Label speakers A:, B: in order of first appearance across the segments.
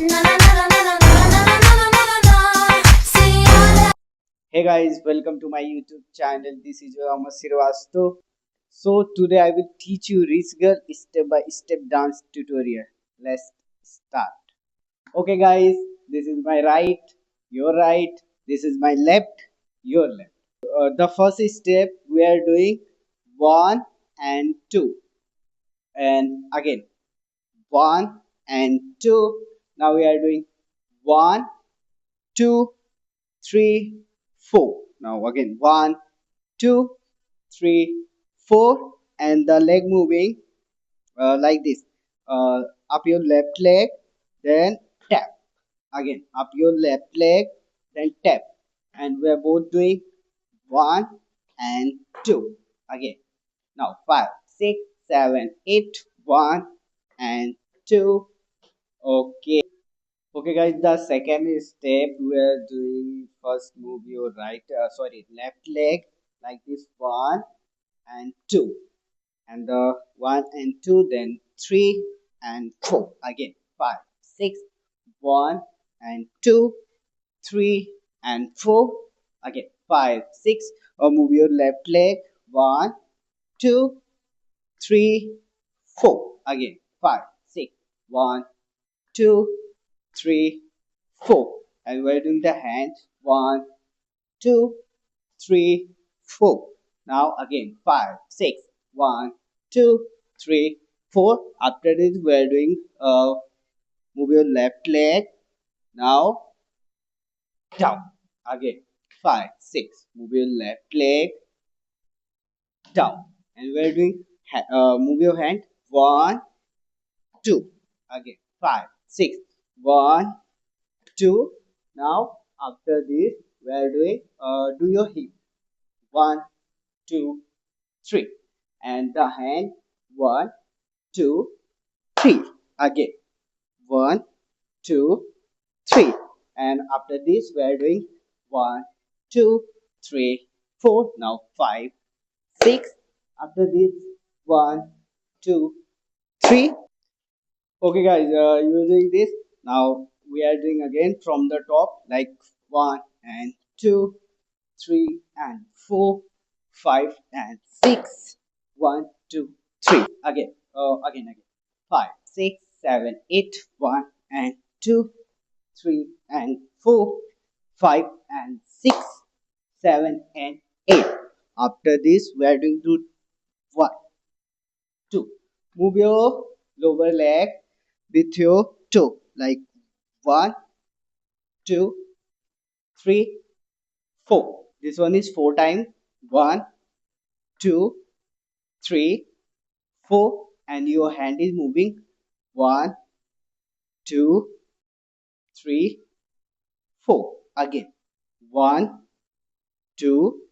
A: Hey guys, welcome to my YouTube channel. This is your amarsrivastava. So today I will teach you Rich Girl step by step dance tutorial. Let's start. Okay guys, this is my right, your right. This is my left, your left. The first step we are doing one and two, and again one and two. Now we are doing one, two, three, four. Now again one, two, three, four, and the leg moving like this. Up your left leg, then tap. Again, up your left leg, then tap. And we are both doing one and two. Again, now five, six, seven, eight, one and two. Okay. Okay, guys. The second step we are doing first move your left leg like this one and two, and the one and two, then three and four. Again, five, six, one and two, three and four. Again, five, six. Or move your left leg. One, two, three, four. Again, five, six, one, two, three, four. And we're doing the hands. One, two, three, four. Now again, five, six, one, two, three, four. After this, we're doing move your left leg. Now down. Again, five, six. Move your left leg down. And we're doing move your hand. One, two. Again, five, six. One, two. Now after this, we're doing do your hip. One, two, three, and the hand. One, two, three. Again, one, two, three, and after this we are doing one, two, three, four. Now five, six. After this, one, two, three. Okay guys, using this, now we are doing again from the top, like one and two, three and four, five and six. One, two, three. Again, again. Five, six, seven, eight. One and two, three and four, five and six, seven and eight. After this, we are doing to one, two. Move your lower leg with your toe, like one, two, three, four. This one is four times. One, two, three, four, and your hand is moving. One, two, three, four. Again, one, two,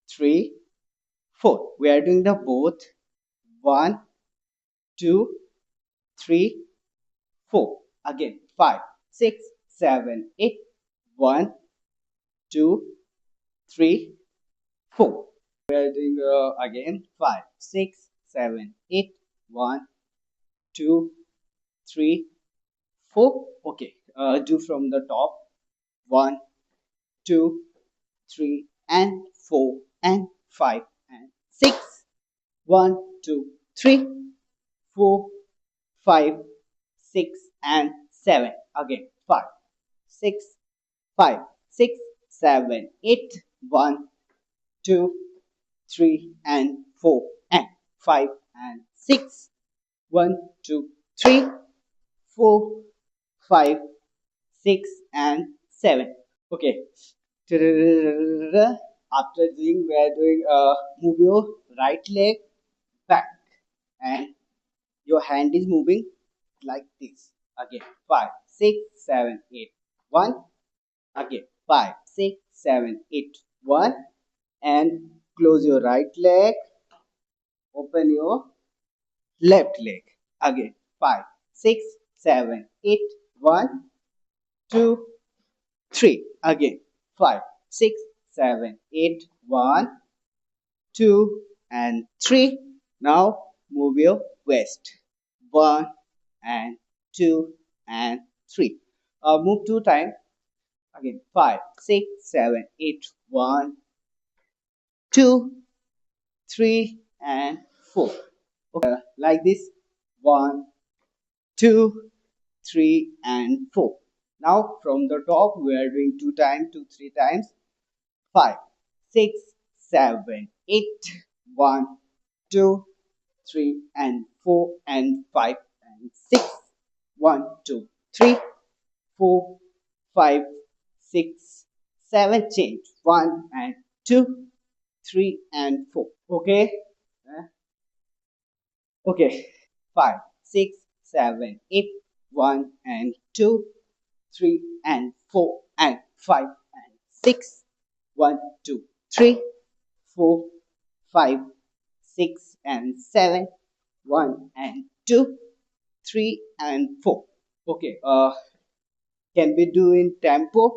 A: three, four. We are doing the both. One, two, three, four. Again, five, six, seven, eight. One, two, three, four. We are doing again five, six, seven, eight. One, two, three, four. Okay, do from the top. One, two, three, and four, and five, and six. One, two, three, four, five, six, and seven. Again, five, six, five, six, seven, eight. One, two, three, and four, and five, and six. One, two, three, four, five, six, and seven. Okay. After doing, we are doing move your right leg back, and your hand is moving like this. Again, five, six, seven, eight, one. Again, five, six, seven, eight, one, and close your right leg. Open your left leg. Again, five, six, seven, eight, one, two, three. Again, five, six, seven, eight, one, two, and three. Now move your waist. One and two and 3. Move 2 times. Again, 5, 6, 7, 8. 1, 2, 3, and 4. Okay, like this. 1, 2, 3, and 4. Now from the top, we are doing 2 times, 2, 3 times. 5, 6, 7, 8. 1, 2, 3, and 4, and 5, and 6. 1, 2, 3, 4, 5, 6, 7. Change. 1 and 2, 3, and 4. Okay. Uh, okay. 5, 6, 7, 8. 1 and 2, 3, and 4, and 5, and 6. 1, 2, 3, 4, 5, 6, and 7. 1 and 2, 3, and 4. Okay. Can we do in tempo?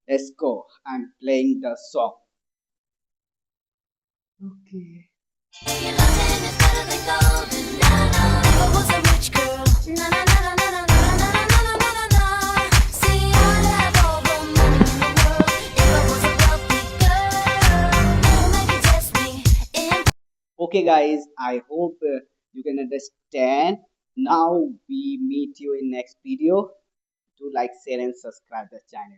A: Let's go. I'm playing the song. Okay. Okay, guys, I hope you can understand. Now we meet you in next video. Do like, share, and subscribe the channel.